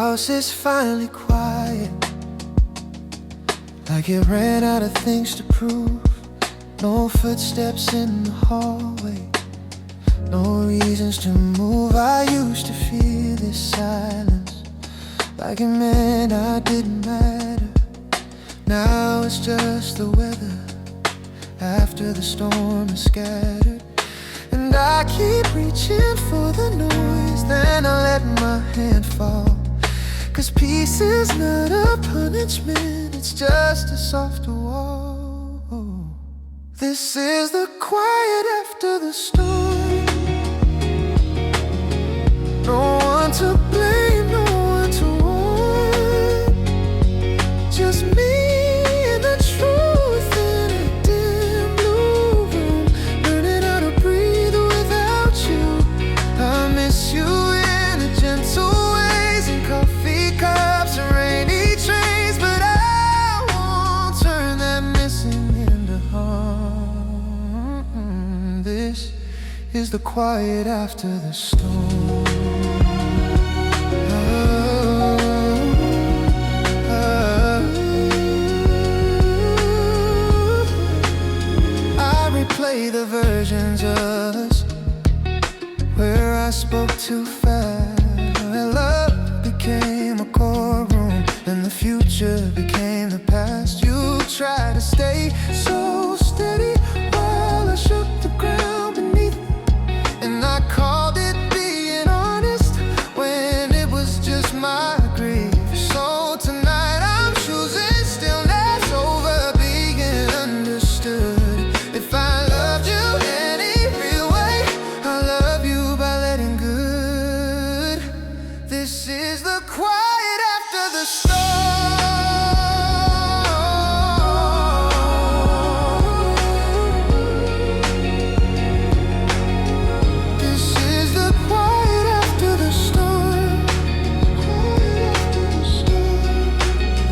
house is finally quiet, like it ran out of things to prove. No footsteps in the hallway, no reasons to move. I used to feel this silence, like it meant I didn't matter. Now it's just the weather after the storm is scattered. And I keep reaching for the noise, then I let my hand fall. 'Cause peace is not a punishment, it's just a softer wall. This is the quiet after the storm. No one to blame, no one to warn. Just me and the truth in a dim blue room, learning how to breathe without you. I miss you in a gentle ways, and coffee cups and rainy trains, but I won't turn that missing into harm. This is the quiet after the storm. I replay the versions of us where I spoke too fast, where love became a courtroom and the future became the past. You tried to stay so steady while I shook the ground beneath, and I called it being honest when it was just my grief. So tonight I'm choosing stillness over being understood. If I loved you any real way, I love you by letting good. This is the quiet after the storm. This is the quiet after the storm. The quiet after the storm.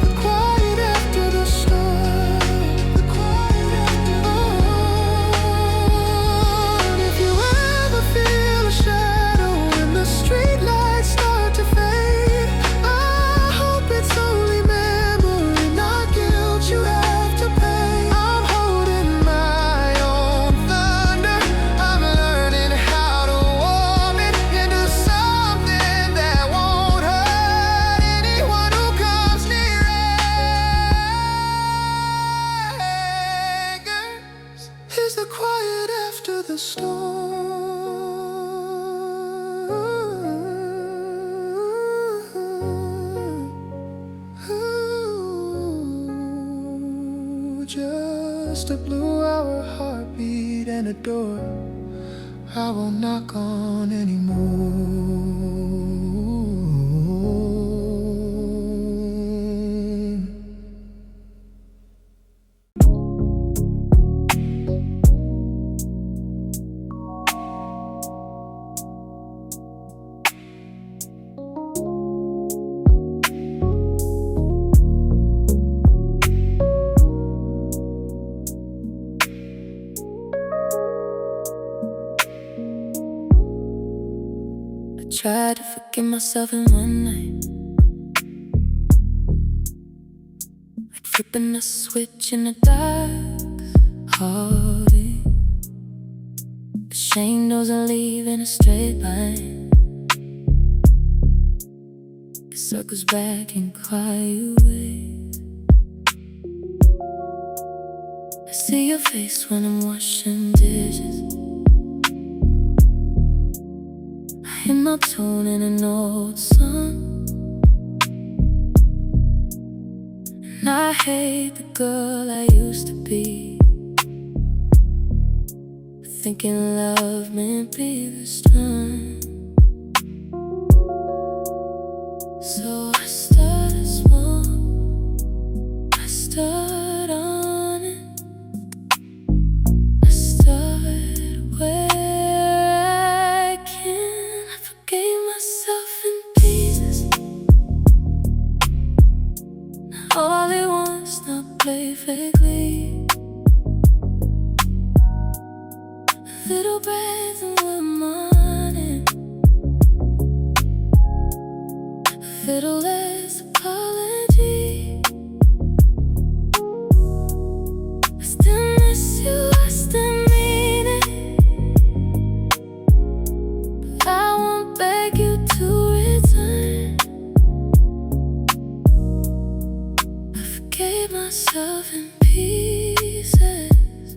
The quiet after the storm. If you ever feel a shadow when the street lights start to fade, I hope it's only memory, not guilt you have to pay. I'm holding my own thunder, I'm learning how to warm it into something that won't hurt anyone who comes near it. Is the quiet after the storm. Just a blue-hour heartbeat and a door I won't knock on anymore. Tried to forgive myself in one night, like flipping a switch in the dark, hearted. But shame doesn't leave in a straight line, it circles back in quiet ways. I see your face when I'm washing dishes, in my tone in an old song, and I hate the girl I used to be, thinking love meant be this strong. So I started small, I started on it, I started where I can. I forgave myself in pieces. Now all it wants, not play fakely. A little breath and we're morning, a little myself in pieces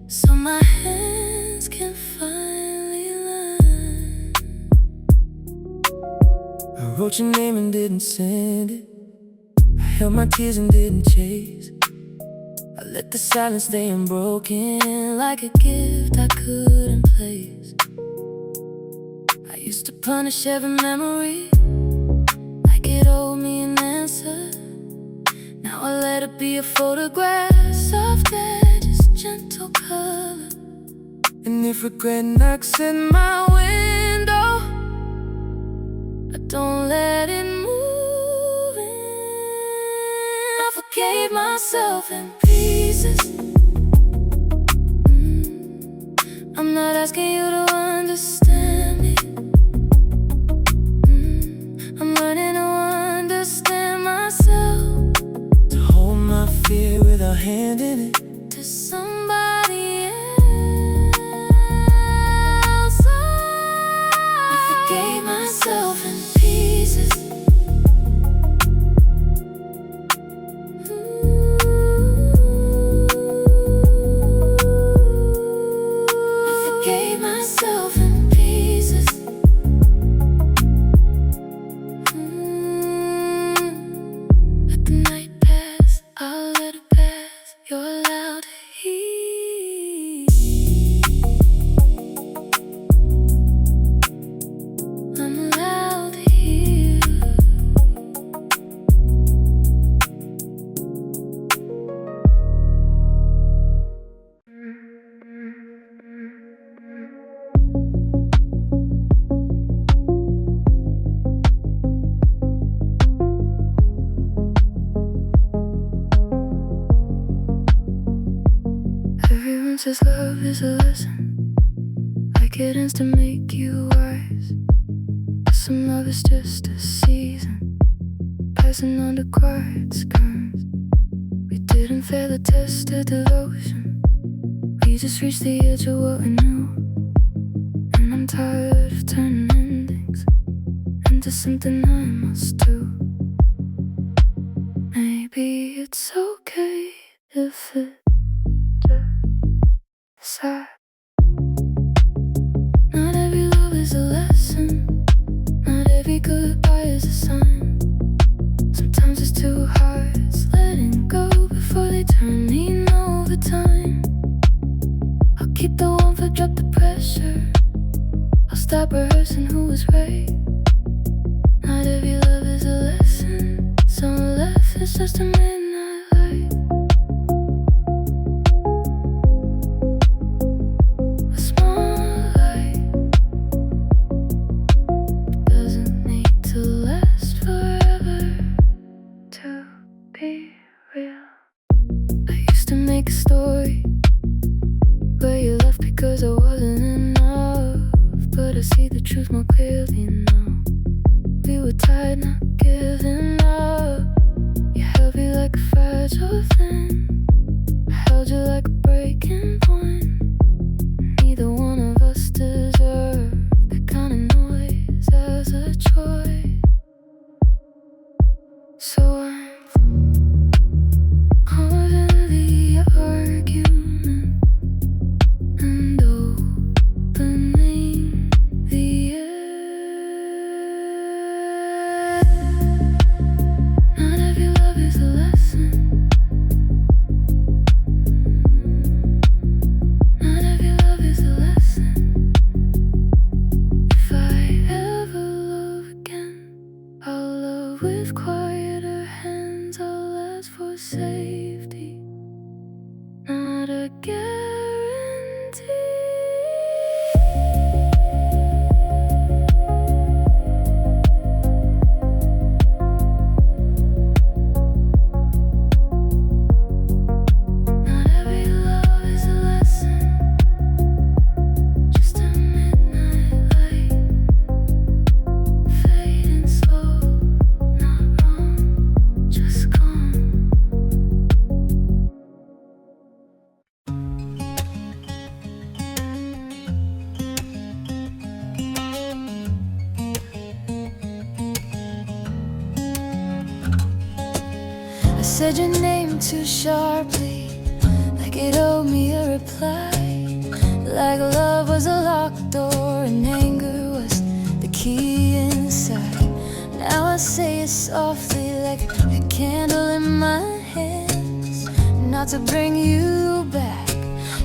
so my hands can finally learn. I wrote your name and didn't send it. I held my tears and didn't chase. I let the silence stay unbroken like a gift I couldn't place. I used to punish every memory like it owed me an answer. Now I let it be a photograph, soft edges, gentle color. And if regret knocks at my window, I don't let it move in. I forgave myself in pieces. I'm not asking you to understand me. I'm learning to understand myself, to hold my fear without handing it to somebody else. I forgave myself in pieces. I forgave myself in pieces. Let the night pass, I'll let it pass. You're allowed to heal. I'm allowed to heal. Everyone says love is a lesson, like it ends to make you wise. But some love is just a season, passing on to quiet skies. We didn't fail the test of devotion, we just reached the edge of what we knew. And I'm tired of turning endings into something I must do. Maybe it's okay if it sad. Not every love is a lesson, not every goodbye is a sign. Sometimes it's two hearts letting go before they turn me over time. I'll keep the warmth but drop the pressure. I'll stop rehearsing who was right. Not every love is a lesson, some left is just a midnight light. Make a story where you left because I wasn't enough, but I see the truth more clearly now. We were tied, not giving up. You held me like a fragile thing, I held you like a breaking point. Neither one of us deserved that kind of noise as a choice. So I'm caught in the argument and opening the air. Not every love is a lesson, not every love is a lesson. If I ever love again, I'll love with quieter hands. I'll ask for safety, not a guarantee. Not every love is a lesson, just a midnight light, fading slow, not wrong, just gone. said your name too sharply, like it owed me a reply. Like love was a locked door and anger was the key inside. Now I say it softly like a candle in my hands. Not to bring you back,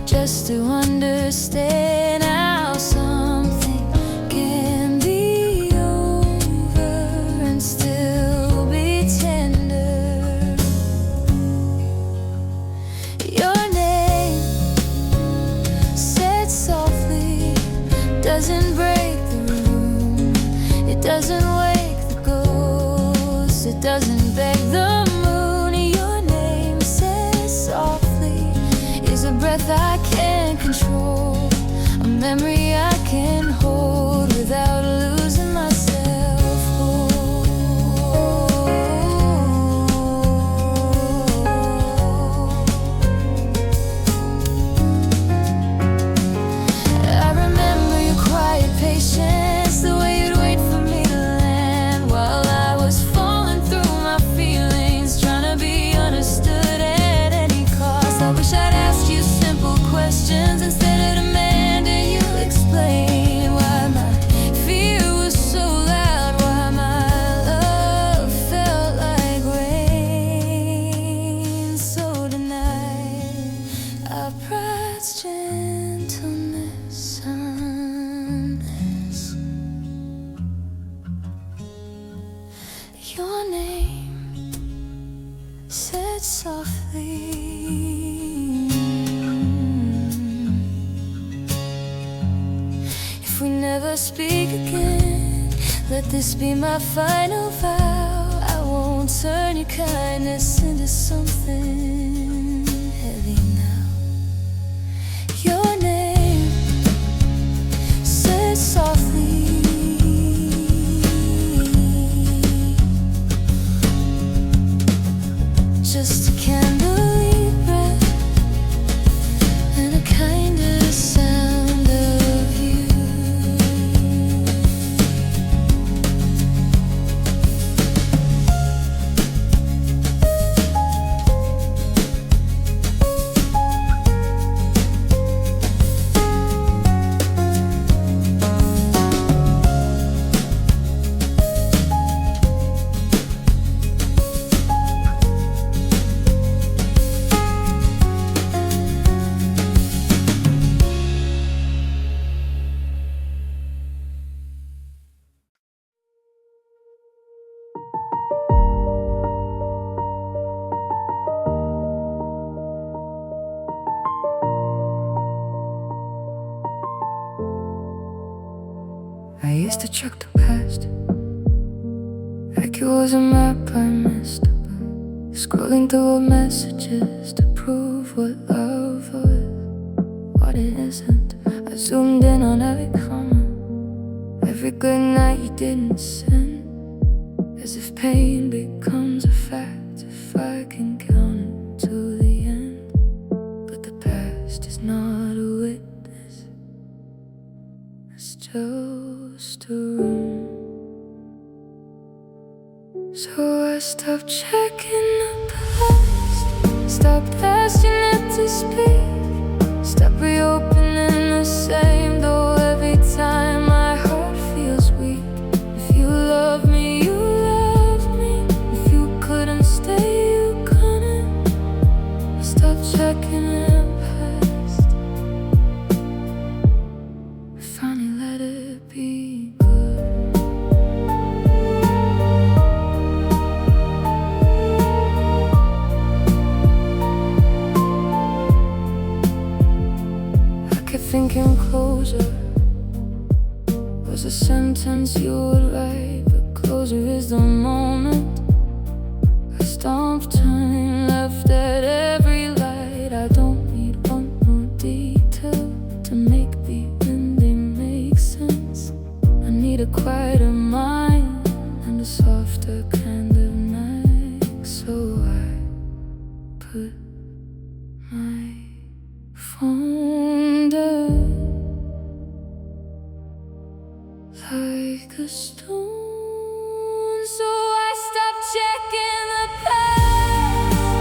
just to understand how something can be over and still be tender. Your name said softly doesn't break the room. It doesn't wake the ghost. It doesn't beg the moon. Your name says softly is a breath I can't control, a memory I can hold without losing myself. I remember your quiet patience, the way you'd wait for me to land while I was falling through my feelings, trying to be understood at any cost. I wish I'd asked you simple questions instead of demanding you explain why my fear was so loud, why my love felt like rain. So tonight, our pride's gentleness, soundness. Your name said softly, if we never speak again, let this be my final vow. I won't turn your kindness into something heavy now. Your name said softly, just a candle breath and a kinder sound of you. I used to check the past like it was a map I missed up, scrolling through old messages to prove what love was, what it isn't. I zoomed in on every comment, every good night you didn't send, as if pain becomes a fact if I can count it to the end. But the past is not a witness, it's just a room. So I stopped checking the past, stopped asking it to speak, stopped reopening the same door every time my heart feels weak. If you love me, you love me. If you couldn't stay, you couldn't. I stopped checking the past, I finally let it be good. Thinking closure was a sentence you would write, but closure is the moment I stomped, turned, left at every light. I don't need one more detail to make the ending make sense. I need a quieter mind and a softer kind of night. So I put my phone down like a stone. So I stopped checking the past.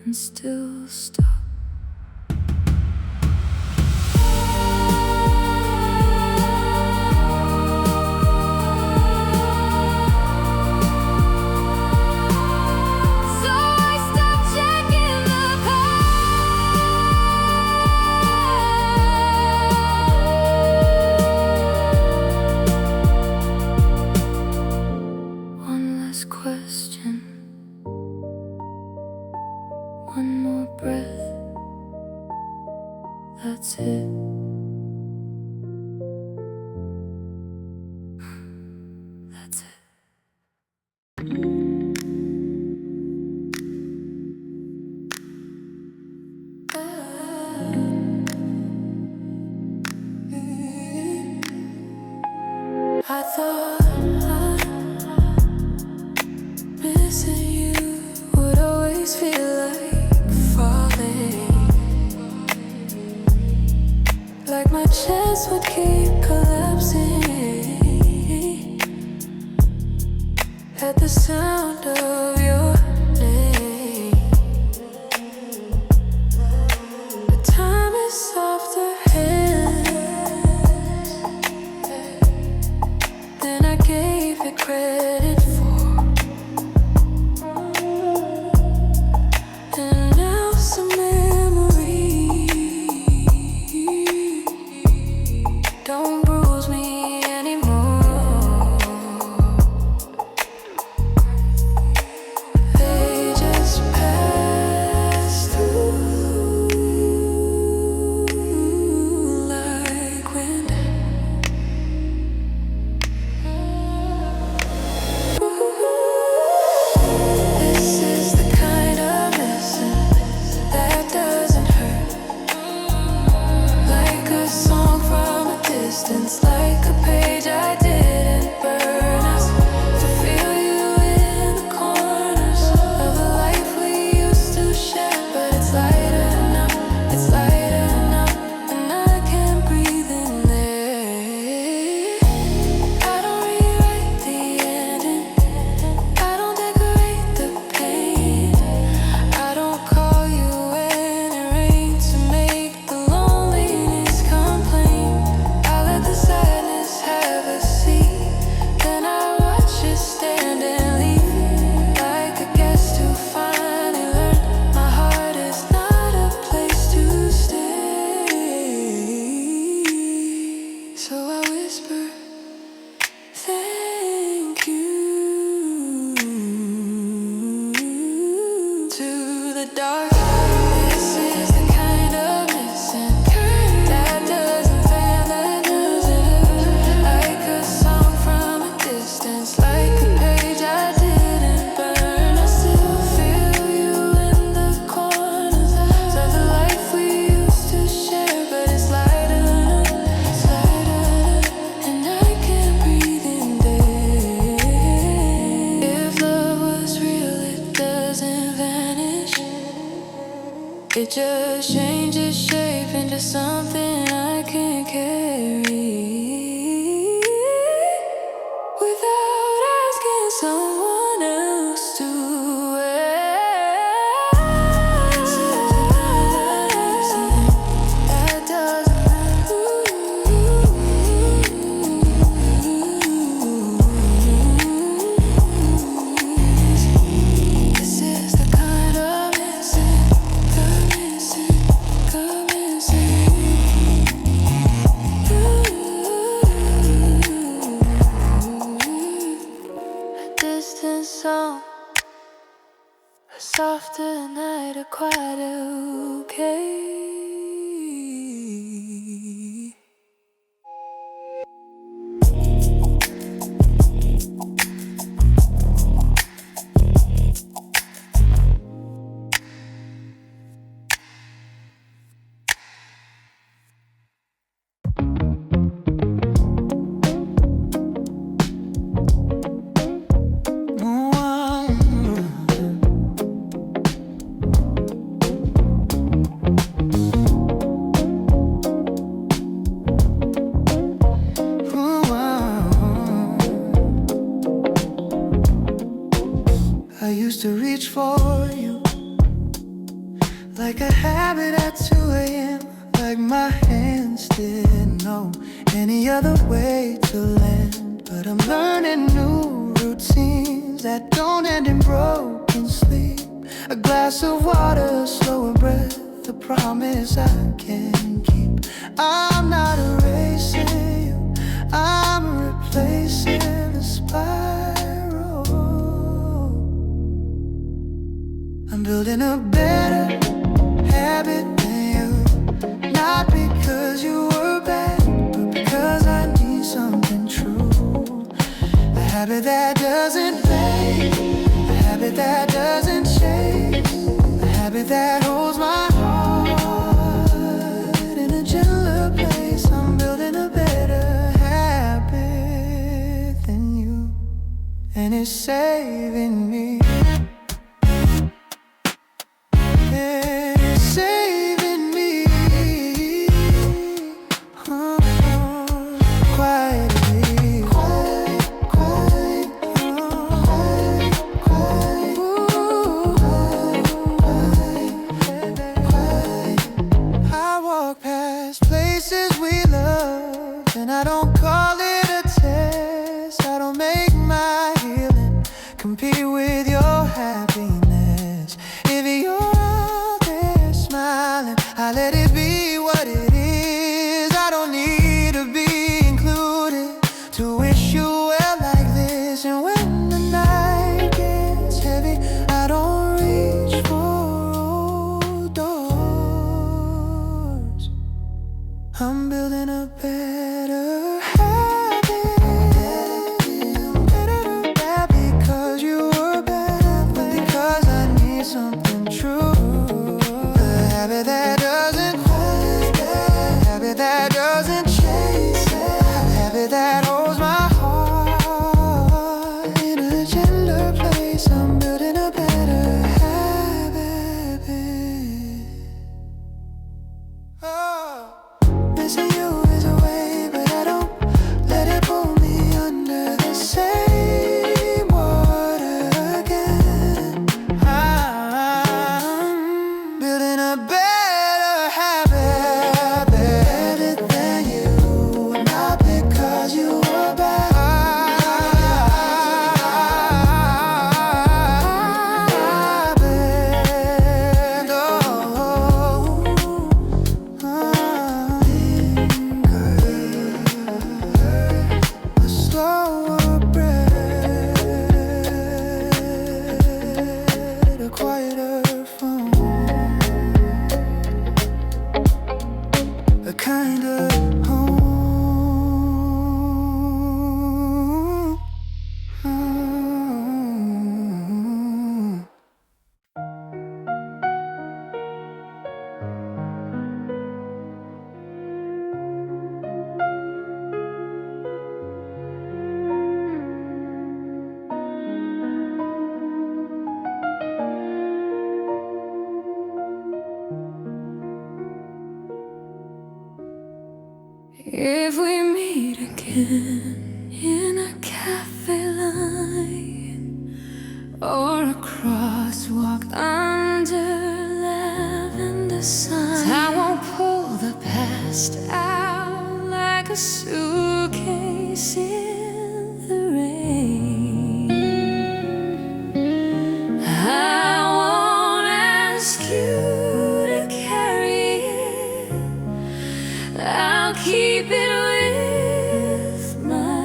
and still stop. Question. One more breath. That's it. That's it. I thought missing you would always feel like falling, like my chest would keep collapsing at the sound of your name. The time is softer hands than I gave it credit for. Don't bruise me anymore. They just pass through like wind. This is the kind of missing that doesn't hurt, like a song from a distance, like a page I didn't burn. Us to feel you in the corners of the life we used to share, but it's lighter now, and I can't breathe in there. I don't rewrite the ending, I don't decorate the pain, I don't call you when it rains to make the loneliness complain. I let the sadness have a seat, then I watch it stand and leave, like a guest who finally learned my heart is not a place to stay. So I whisper, thank you to the dark. This is the kind of missing that doesn't fan, that doesn't hurt, like a song from a distance, like a page I didn't burn. I still feel you in the corners of the life we used to share, but it's lighter, and I can't breathe in there. If love was real, it doesn't vanish, it just changes shape into something I can carry without asking someone else to wear. That doesn't This is the kind of missing, a distant song, a softer night, a quiet okay. I used to reach for you like a habit at 2 a.m. Like my hands didn't know any other way to land. But I'm learning new routines that don't end in broken sleep. A glass of water, slower breath, a promise I can keep. I'm not erasing you, I'm replacing the spiral. I'm building a better habit than you, not because you were bad, but because I need something true. A habit that doesn't fade, a habit that doesn't change, a habit that holds my heart in a gentler place. I'm building a better habit than you, and it's saving me. It's saving me, quietly, quiet, I walk past places we love, and I don't call it a test. I don't make my healing compete with your happiness. If you're out there smiling, I let it be what it is. I don't need to be included to wish you well like this. And when the night gets heavy, I don't reach for old doors. I'm building a better habit. Bad because you were bad, but because I need something true. A habit that doesn't quit, a habit that doesn't chase, a habit that holds my heart in a gentler place. I'm building a better habit. Oh. Missing you is a way, but I don't let it pull me under the same water again. I'm building a better habit than you, not because you were bad. A slower breath, a quieter phone, a kind of home. If we meet again in a cafe line or a crosswalk under lavender signs, I won't pull the past out like a suitcase in the rain. I won't ask you to carry it, I'll keep it with my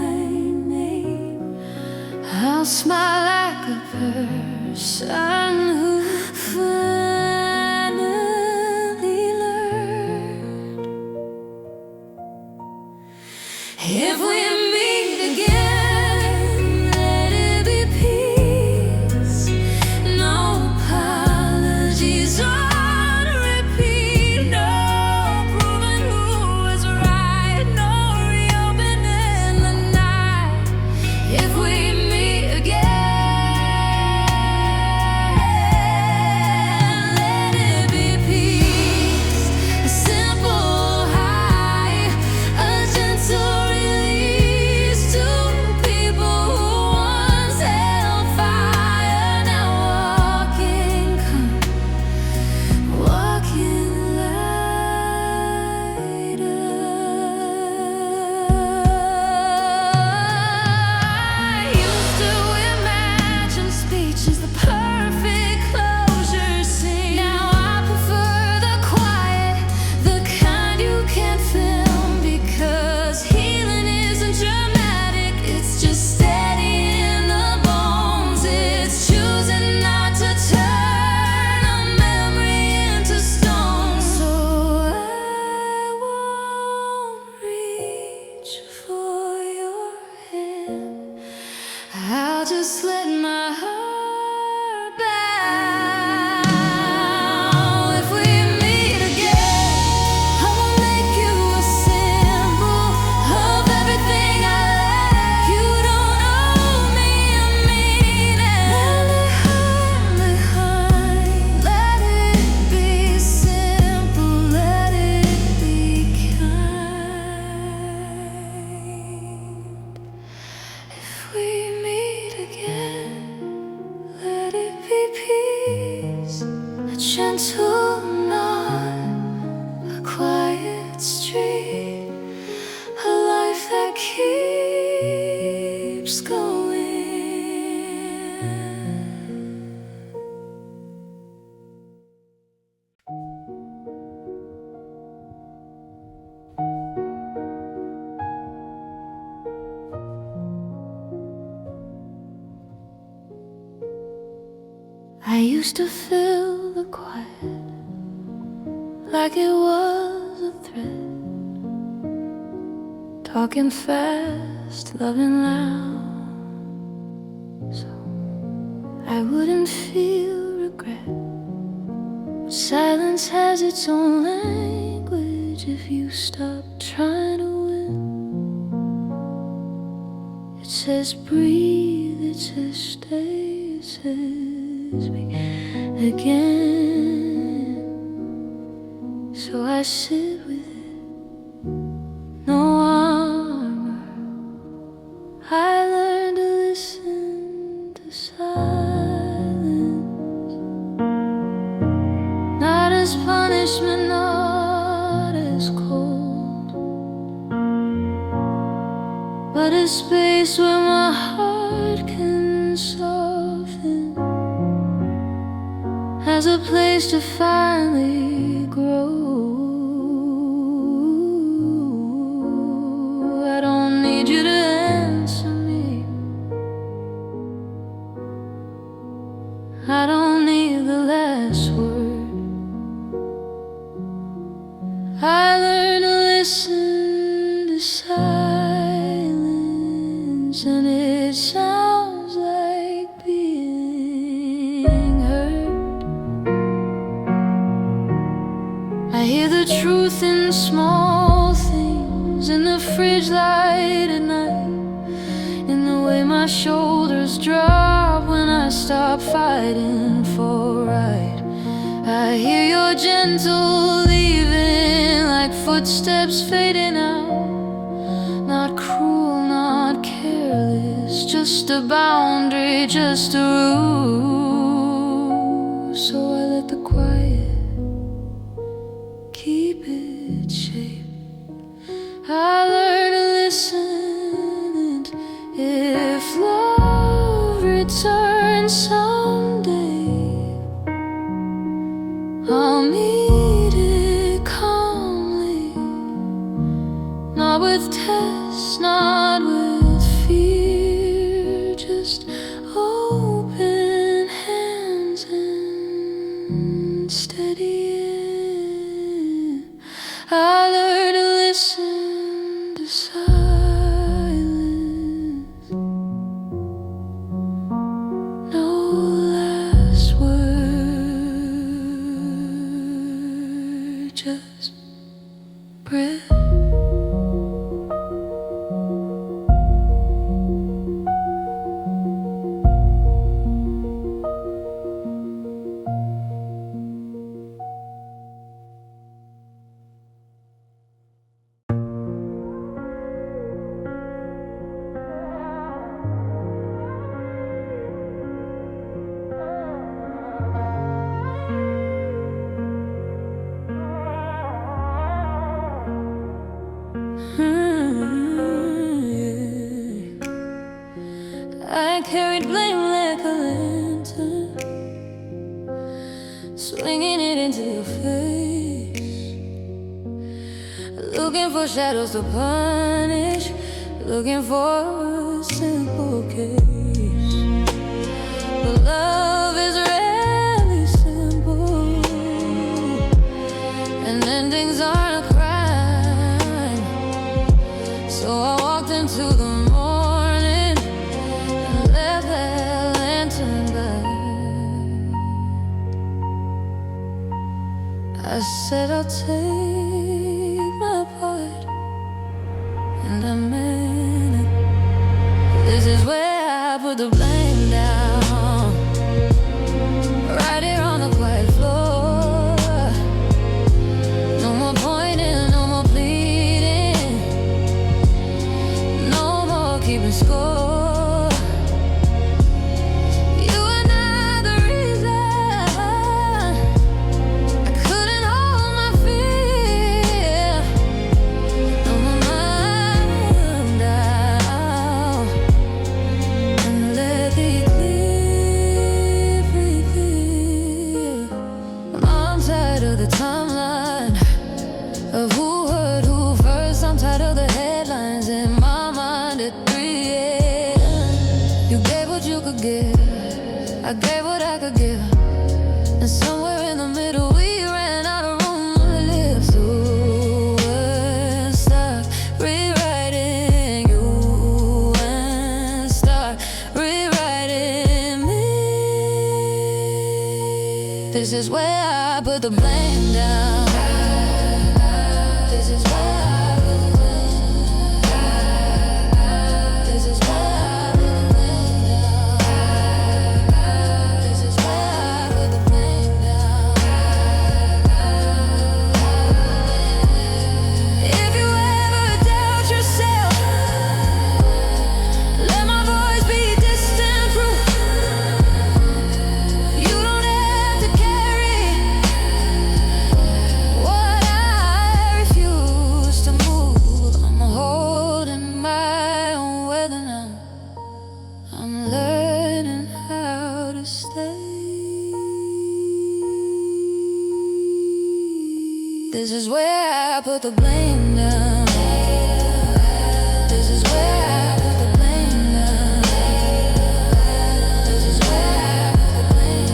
gentle nod, a quiet street, a life that keeps going. I used to feel the quiet like it was a threat, talking fast, loving loud, so I wouldn't feel regret. But silence has its own language if you stop trying to win. It says breathe, it says stay, it says again. So I sit with it, no armor. I learned to listen to silence, not as punishment, not as cold, but a space where my heart can soften, as a place to finally grow. I don't need you to answer me, I don't need the last word. I learned to listen to silence, and it sounds like being heard. I hear the truth in small things, in the fridge light at night, in the way my shoulders drop when I stop fighting for right. I hear your gentle leaving, like footsteps fading out, not cruel, not careless, just a boundary, just a rule. So I let the quiet keep its shape. I learned to listen, and if love returns someday, I'll meet it calmly, not with tests, not with fear, just open hands and steady hand. I learned to listen to silence, no last word, just breath. I carried blame like a lantern, swinging it into your face, looking for shadows to punish, looking for a simple case. But love is rarely simple, and endings aren't a crime. So I walked into the morning and left that lantern by. I said I'll take my part, and I meant it. This is where I put the blame down, right here on the quiet floor. No more pointing, no more pleading, no more keeping score. You are not the reason And somewhere in the middle we ran out of room to live. So we'll start rewriting you and start rewriting me. This is where I put the blame down. This is where I put the blame down. This is where I put the blame down. This is where I put the blame down. If you ever doubt yourself, let my voice be distant proof. You don't have to carry what I refuse to move. I'm holding my own weather now. I'm learning how to stay. This is where I put the blame down. This is where I put the blame down. This is where I put the blame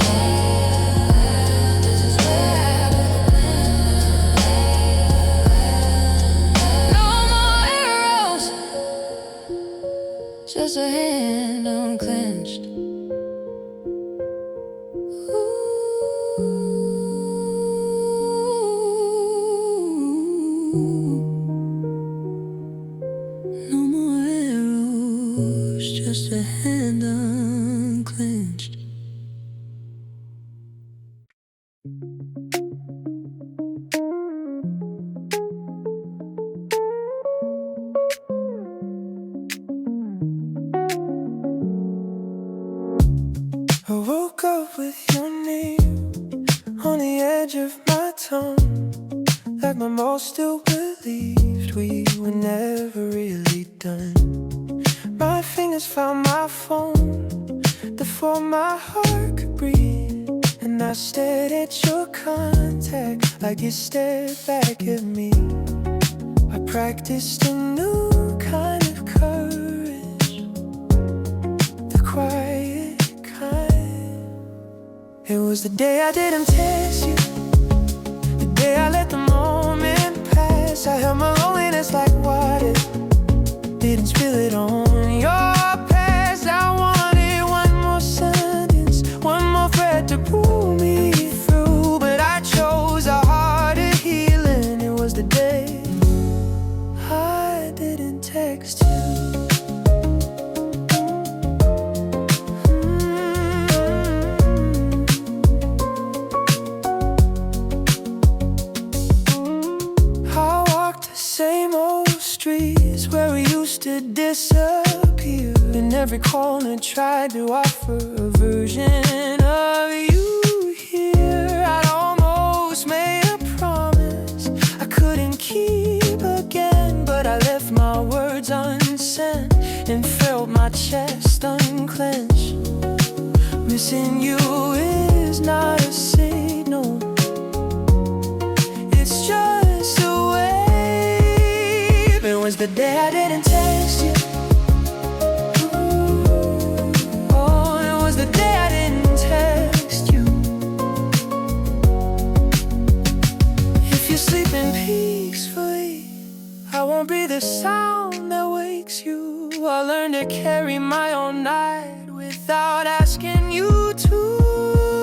down. This is where I put the blame down. No more arrows, just a hand unclenched. No more arrows, just a hand unclenched. I woke up with your name on the edge of my tongue, like my mouth still believed we were never really done. My fingers found my phone before my heart could breathe, and I stared at your contact like you stared back at me. I practiced a new kind of courage, the quiet kind. It was the day I didn't text you, the day I let the moment pass. I held my loneliness like water, didn't spill it on your past. I wanted one more sentence, one more thread to pull me through, but I chose a harder healing. It was the day I didn't text you. I walked the same old streets where we used to disappear. In every corner tried to offer a version of you here. I'd almost made a promise I couldn't keep again, but I left my words unsent and felt my chest unclench. Missing you is not a signal, it's just a wave. It was the day I didn't text you. Oh, it was the day I didn't text you. If you're sleeping peacefully, I won't be the sound that wakes you. I'll learn to carry my own night without asking you to.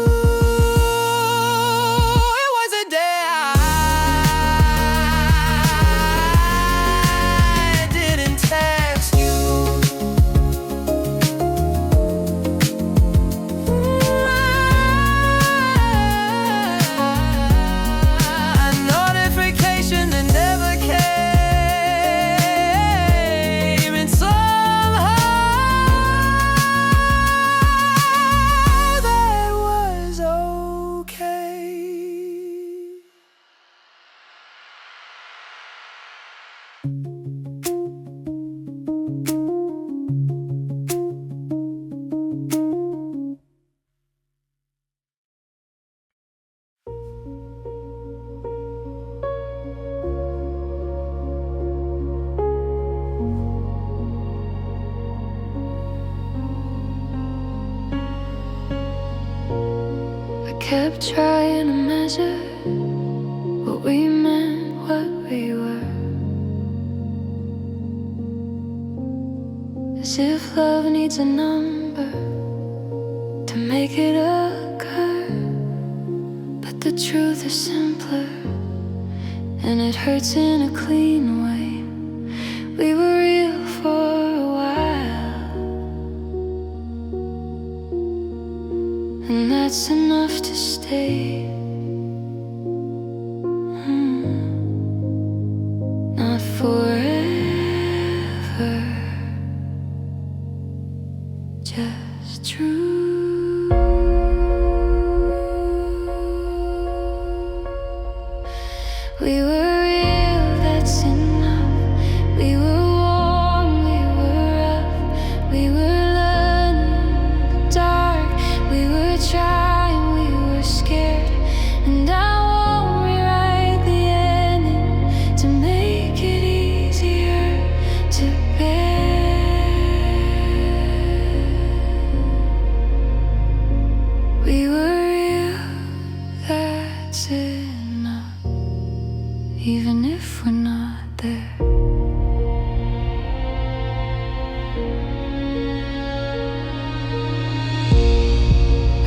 kept trying to measure what we meant, what we were. As if love needs a number to make it occur. But the truth is simpler, and it hurts in a clean way. We were real for a while, and that's enough to stay. Not forever, just true. We were real, that's enough. We were warm, we were rough. We were learning the dark. We were trying, we were scared. And I won't rewrite the ending to make it easier to bear. We were real, that's enough. Even if we're not there.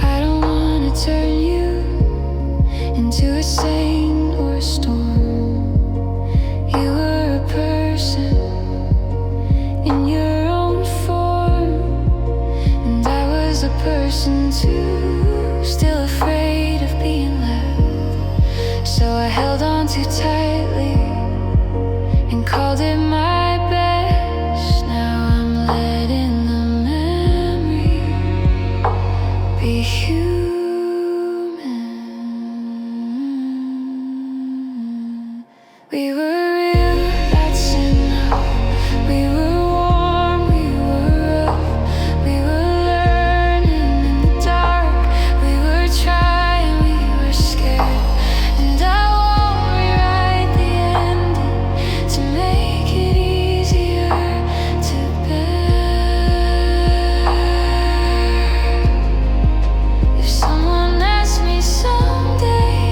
I don't wanna turn you into a saint or a storm. You were a person in your own form, and I was a person too, still afraid of being left. So I held on too tightly and called it my best. Now I'm letting the memory be human. We were real, that's enough. We were warm, we were rough. We were learning in the dark. We were trying, we were scared. And I won't rewrite the ending to make it easier to bear. If someone asked me someday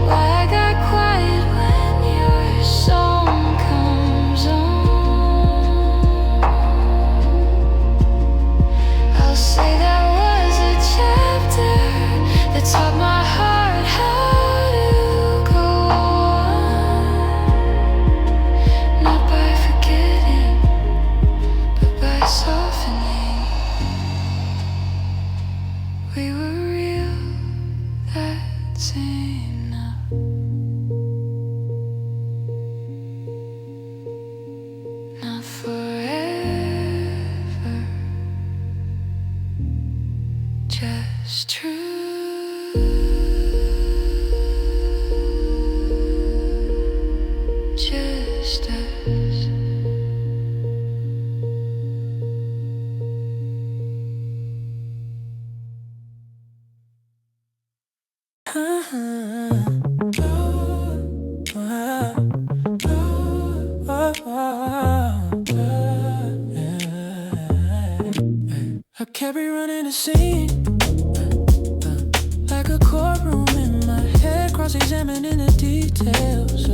why I got quiet when your song comes on, I'll say that was a chapter that taught my heart how to go on. Not by forgetting, but by softening. We were real, that's enough. Not forever, just true. Just us. I carry running the scene like a courtroom in my head, cross-examining the details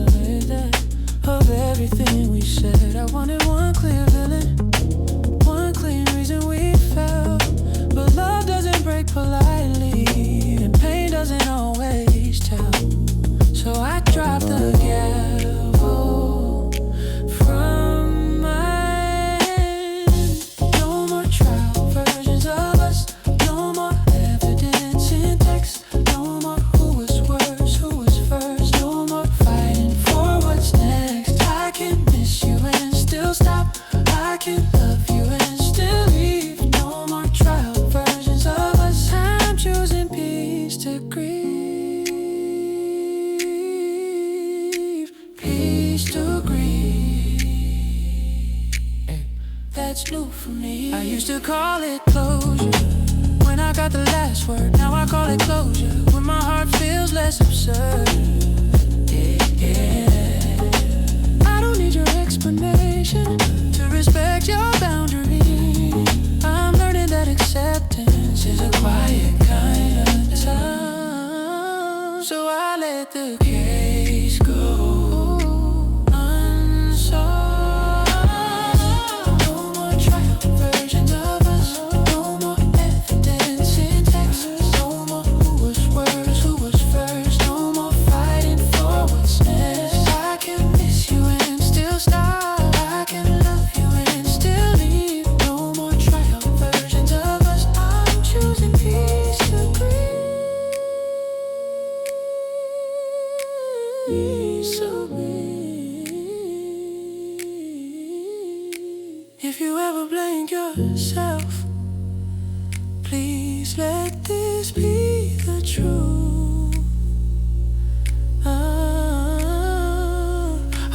of everything we said. I wanted one clear villain, one clean reason we fell. But love doesn't break politely, and pain doesn't always tell. So I dropped the gavel from my hand. No more trial versions of us, no more evidence in text, no more who was worse, who was first, no more fighting for what's next. I can miss you and still stop, I can love you and still leave. No more trial versions of us, I'm choosing peace to grieve, peace to grieve. That's new for me. I used to call it closure when I got the last word. Now I call it closure when my heart feels less absurd. Yeah. I don't need your explanation to respect your boundary. I'm learning that acceptance is a quiet kind of time. let the case go unsolved. No more trial versions of us. No more evidence in text. No more who was worse, who was first. No more fighting for what's next. I can miss you and still stop. I can love you and still leave. No more trial versions of us. I'm choosing peace to breathe. So if you ever blame yourself, please let this be the truth.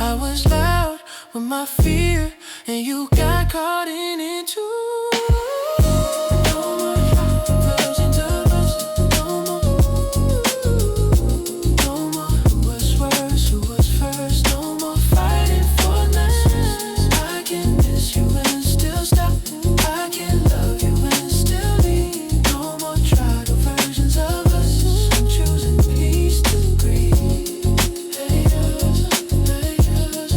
I was loud with my fear, and you got caught in it too. No more versions of us. No more. No more who was worse, who was first. No more fighting for less. I can miss you and still stop. I can love you and still leave. No more tried versions of us. I'm choosing peace to breathe. Haters, haters,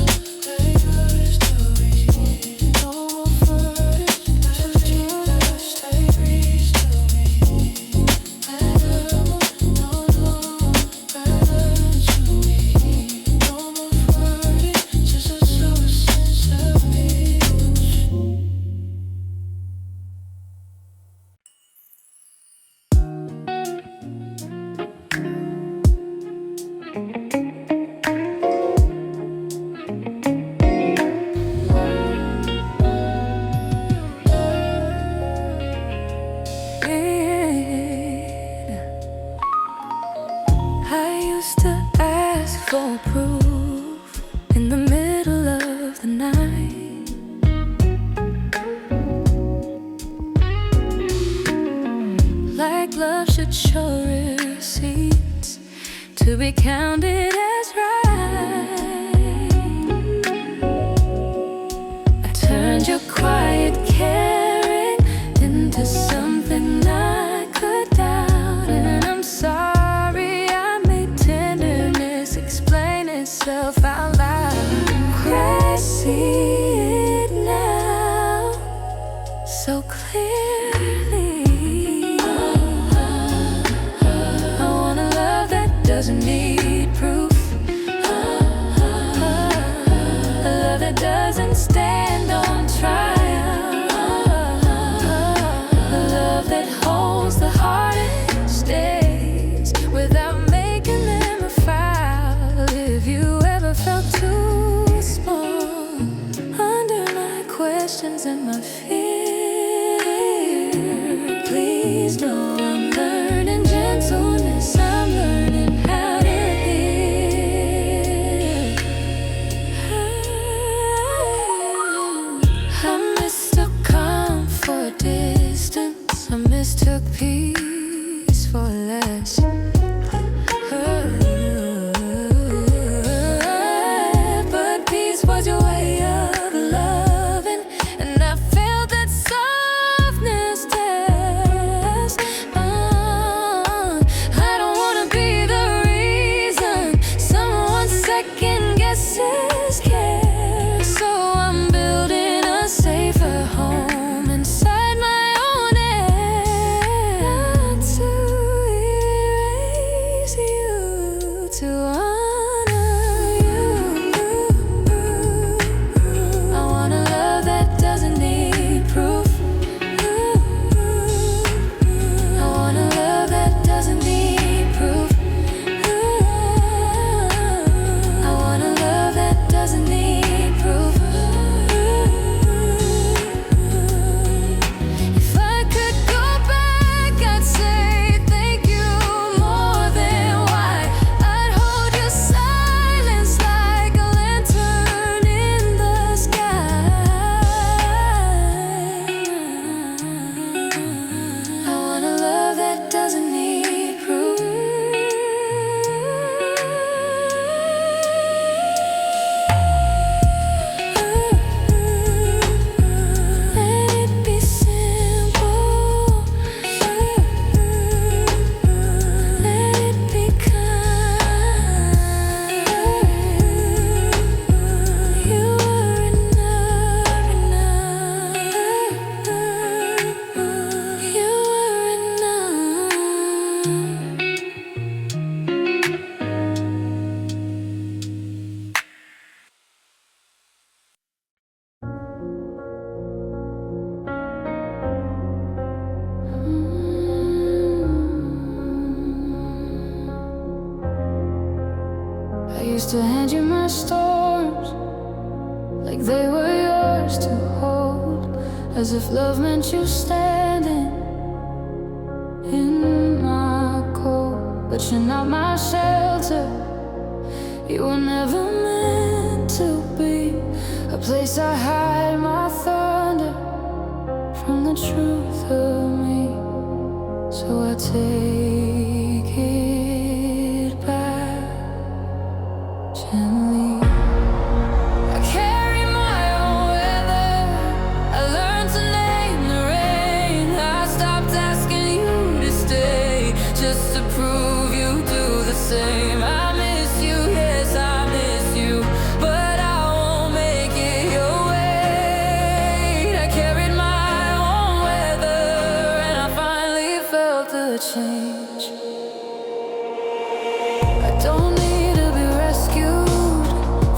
haters to read. No more verdicts, just stay breeze to read. No more verdicts to read. No more verdicts, just a sense of peace. I used to ask for proof in the middle of the night. Like love should show receipts to be counted as right. I turned your quiet caring into something I could doubt, and I'm sorry I made tenderness explain itself out loud. I see it now so clearly. I want a love that doesn't need proof. A love that doesn't stand on trial. A love that holds the hardest days without making them a foul. If you ever felt too small under my questions and my fear, please know I'm learning gentleness. I'm learning how to hear. I mistook calm for distance. I mistook peace for less. But peace was your way of loving, and I felt that softness test. used to hand you my storms like they were yours to hold, as if love meant you standing in my cold. But you're not my shelter, you were never meant to be a place I hide my thunder from the truth of me. So I take it back gently. I carry my own weather, I learned to name the rain. I stopped asking you to stay just to prove you do the same. I miss you, yes I miss you, but I won't make it your way. I carried my own weather and I finally felt the change. I don't need to be rescued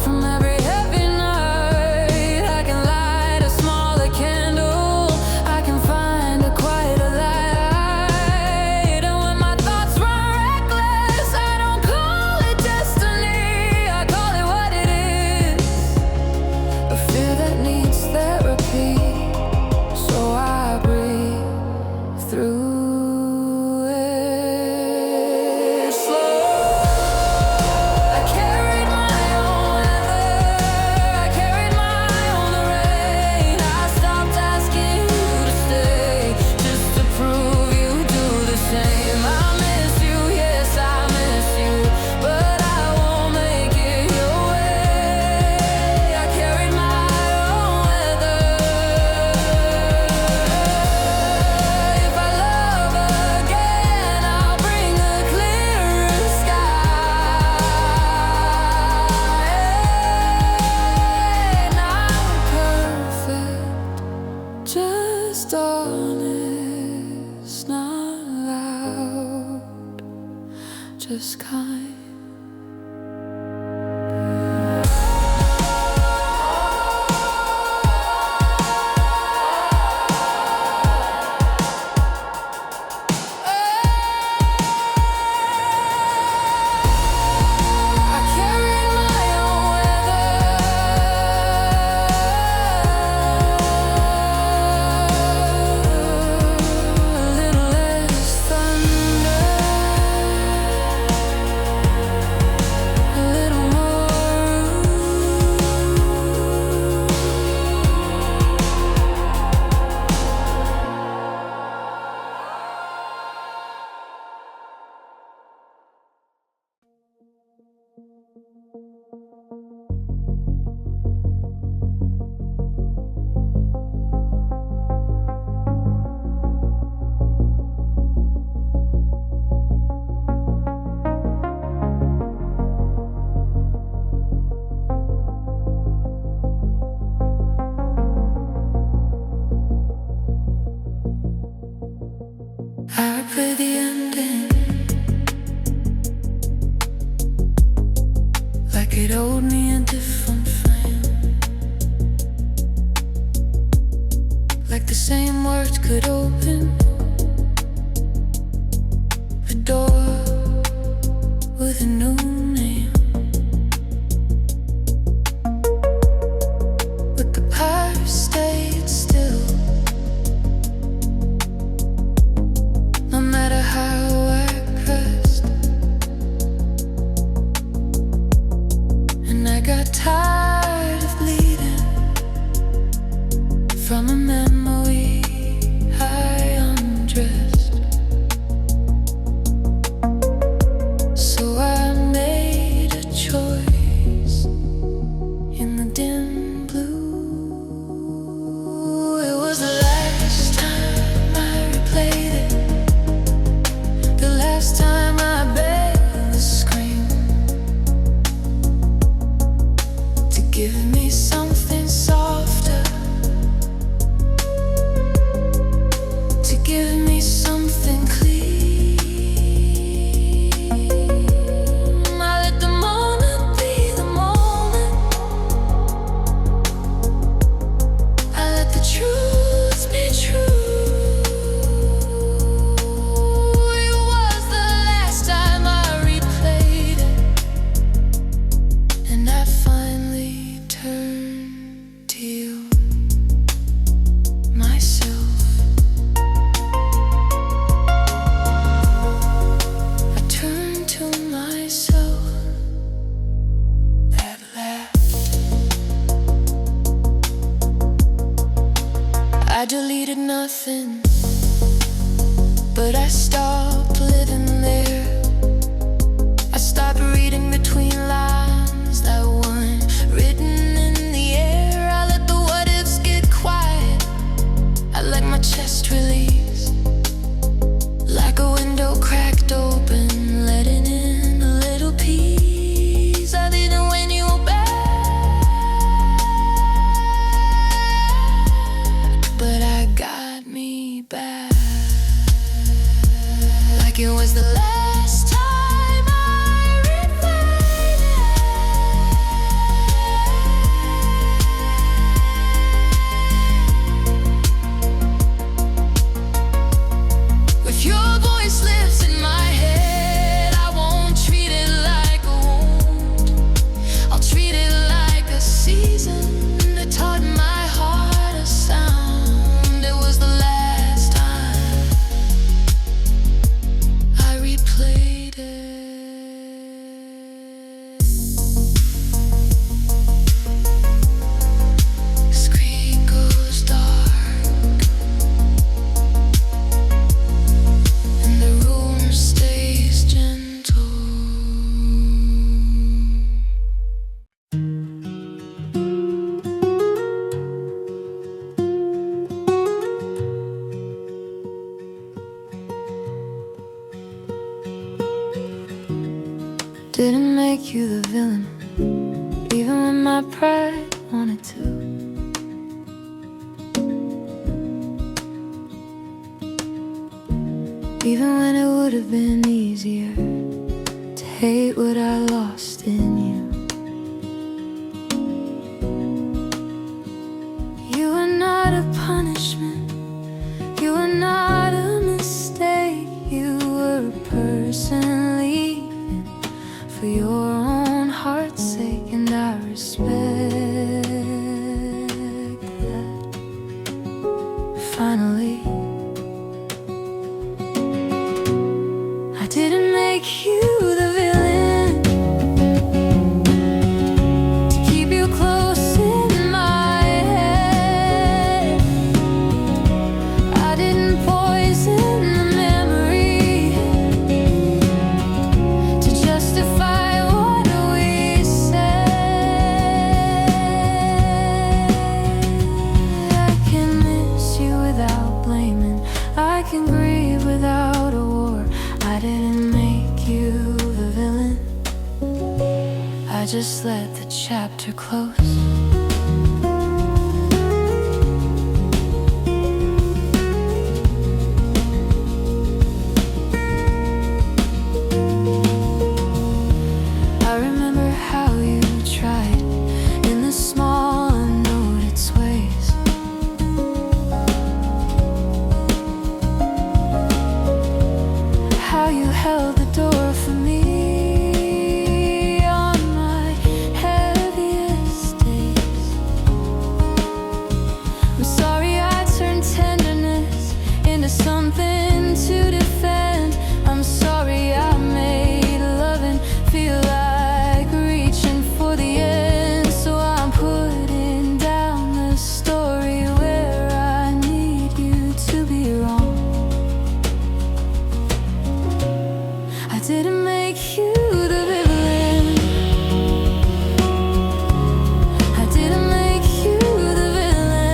from every heavy night. I can light a smaller candle, I can find a quieter light. And when my thoughts run reckless, I don't call it destiny, I call it what it is, a fear that needs therapy. So I breathe through it slow. I carried my own weather, I carried my own rain. I stopped asking you to stay just to prove you do the same. I miss you, yes I miss you, but I won't make it your way. I carried my own weather. If I love again, I'll bring a clearer sky. Not perfect, just honest, not loud, just kind. I carried my own weather, a little less thunder, a little more I play the ending like it owed me a different flame, like the same words could open the door with a new name. But the past stayed still, no matter how I pressed, and I got tired of bleeding from a memory I undressed. So I made didn't make you the villain, even when my pride wanted to. Even when it would have been easier to hate what I lost in you. You were not a punishment, you were not a mistake. You were a person leaving for your own heart's sake, and I respect that. Finally, I didn't make you the villain to keep you close in my head. I didn't poison the memory to justify what we said. I can miss you without blaming, I can grieve without a war. I didn't make you the villain, I just let the chapter close. I remember how you tried in the small unnoticed ways. How you held the door for me on my heaviest days. I'm sorry I turned tenderness into something to defend. I'm sorry I made loving feel like reaching for the end. So I'm putting down the story where I need you to be wrong. I didn't make you the villain, I didn't make you the villain.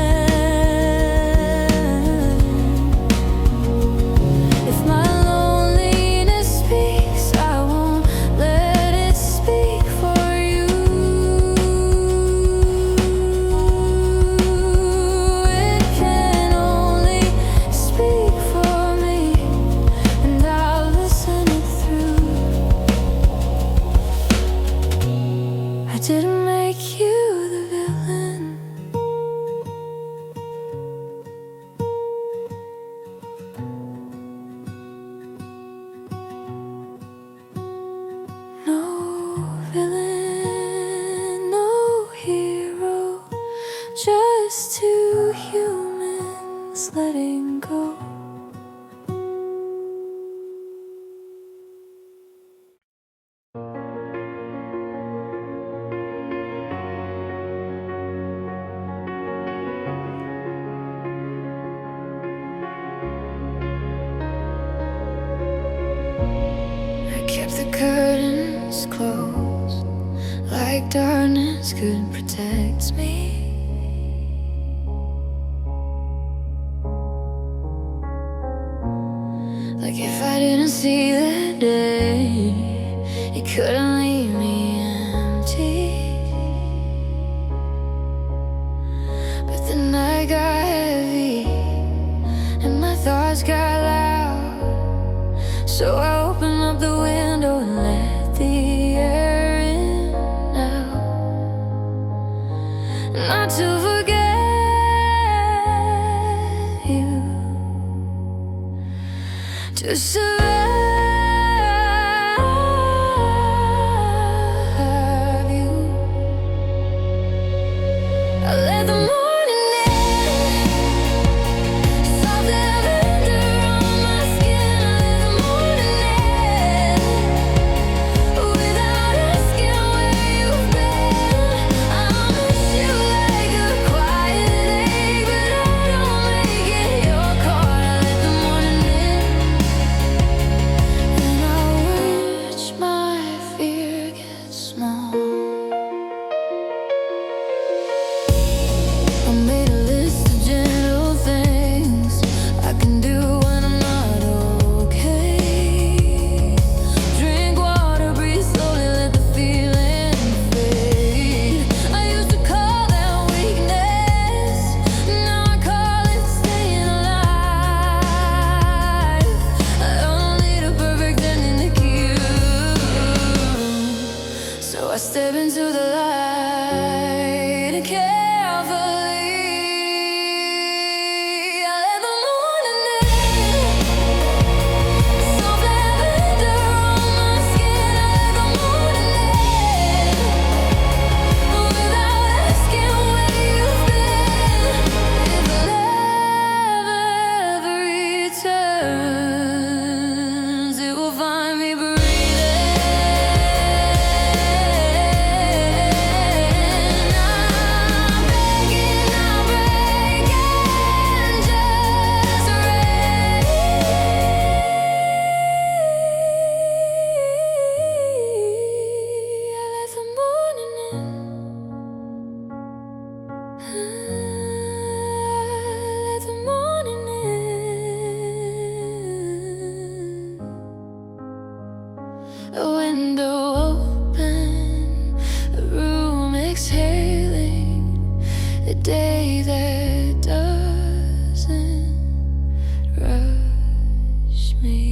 If my loneliness speaks, I won't let it speak for you. It can only speak for me, and I'll listen it through. I didn't make you the villain. No villain, no hero, just two humans letting go. I kept the curtains closed, like darkness could protect me. Like if I didn't see that day, you couldn't leave me empty. But the night got heavy and my thoughts got loud, so I opened up the window and let the air in now. Not to forget you, to survive. I didn't make you the villain, I didn't make you the villain. If my loneliness speaks, I won't let it speak for you. It can only speak for me, and I'll listen it through. I remember how you tried in the small unnoticed ways. How you held the door for me on my heaviest days. I'm sorry I turned tenderness into something to defend. I'm sorry I made loving feel like reaching for the end. So I'm putting down the story where I need you to be wrong. I didn't make you the villain, I just let the chapter close. step into the light and carefully I let the morning in. Soft lavender on my skin. I let the morning in without asking where you've been. If love ever returns, it will find me breathing. A window open, a room exhaling, a day that doesn't rush me.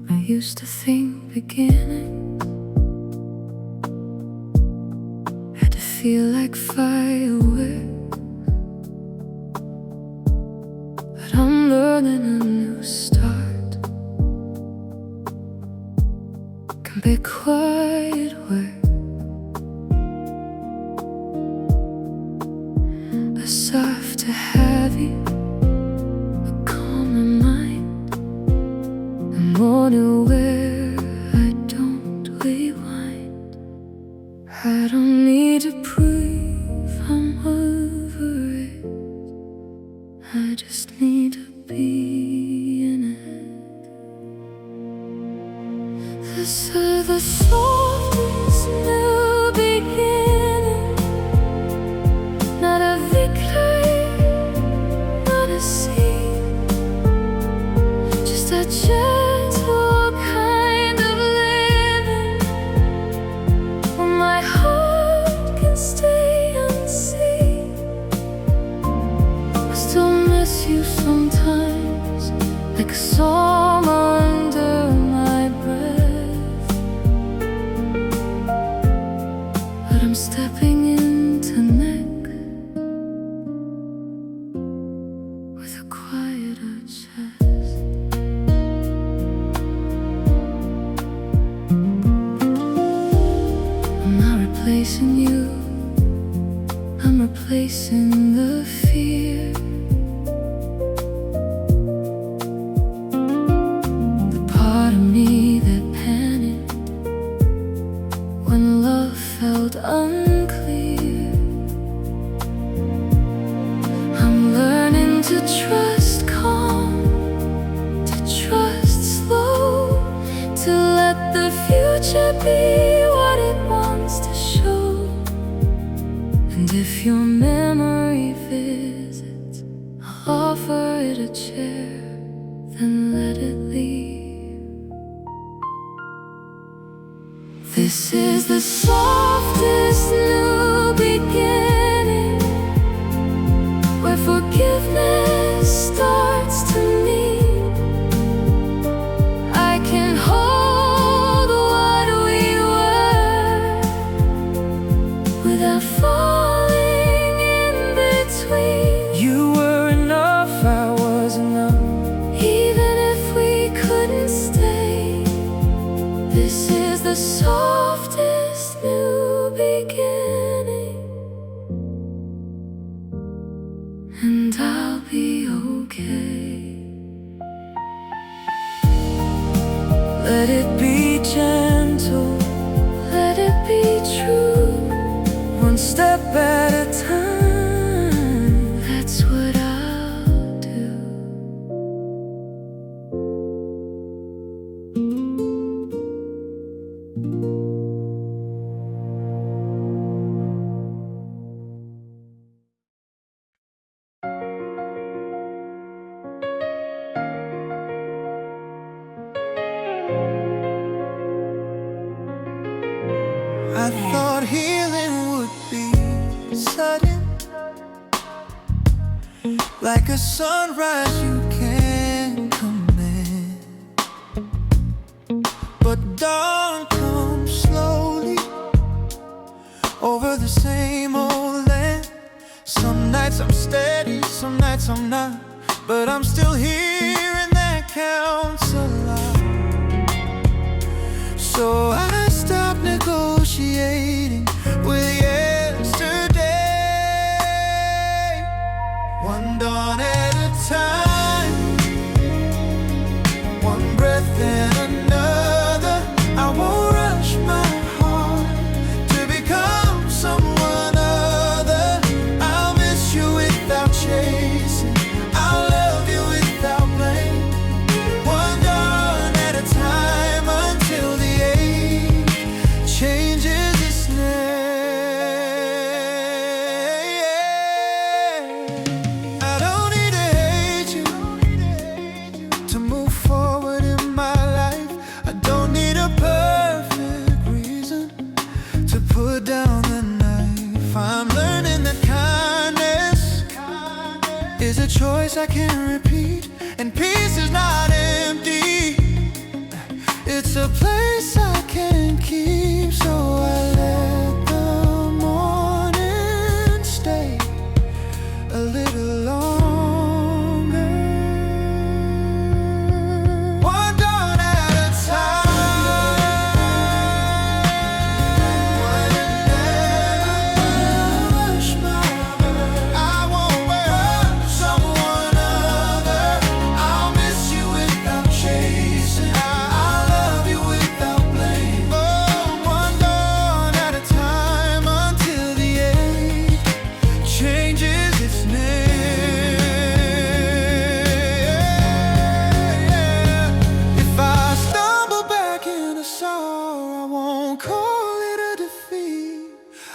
I used to think beginning had to feel like fireworks, but I'm learning a new start can be quiet work, a soft to heavy, a calmer mind, a morning where I don't rewind. I don't need to prove I'm over it, I just need to be in it. This is the softest new beginning, not a victory, not a scene, just a gentle kind of living where my heart can stay unseen. I still miss you sometimes, like a song under my breath, but I'm stepping into neck with a quieter chest. I'm not replacing you, I'm replacing the fear, the part of me that panicked when love felt unclear. I'm learning to trust calm, to trust slow, to let the future be what it wants to show. And if your memory visits, I'll offer it a chair, then let it leave. This is the softest new beginning, where forgiveness starts to mean I can hold what we were without falling in between. You were enough, I was enough, even if we couldn't stay. This is the softest new beginning, and I'll be okay. Let it be gentle, let it be true, one step at a time. That's what I'll do. thought healing would be sudden, like a sunrise you can't command. But dawn comes slowly over the same old land. Some nights I'm steady, some nights I'm not, but I'm still here and that counts a lot. So I stopped negotiating with yesterday, one dawn at a time, one breath and another. I won't rush my heart to become someone other. I'll miss you without chasing, I'll love you without blame. One dawn at a time until the age changes its name. I don't need to hate you to move forward in my life. I don't need a perfect reason to put down the knife. I'm learning that kindness is a choice I can't repeat, and peace is not empty, it's a place I can't keep. So I let the morning stay a little longer, one dawn at a time. Rush my heart. I won't wait someone other. I'll miss you without chasing, I'll love you without blame. Oh, one dawn at a time until the age changes its name. If I stumble back into sorrow, I won't call it a defeat,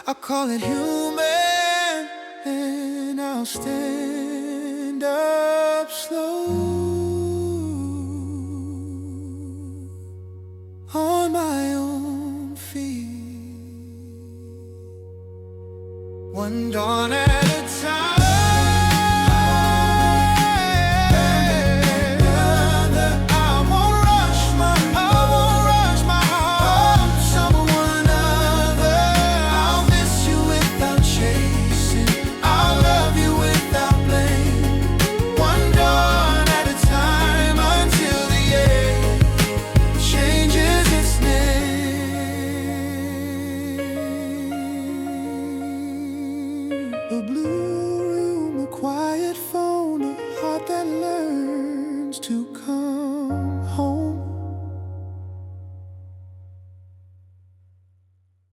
I'll call it human, and I'll stand up slow on my own feet, one dawn at a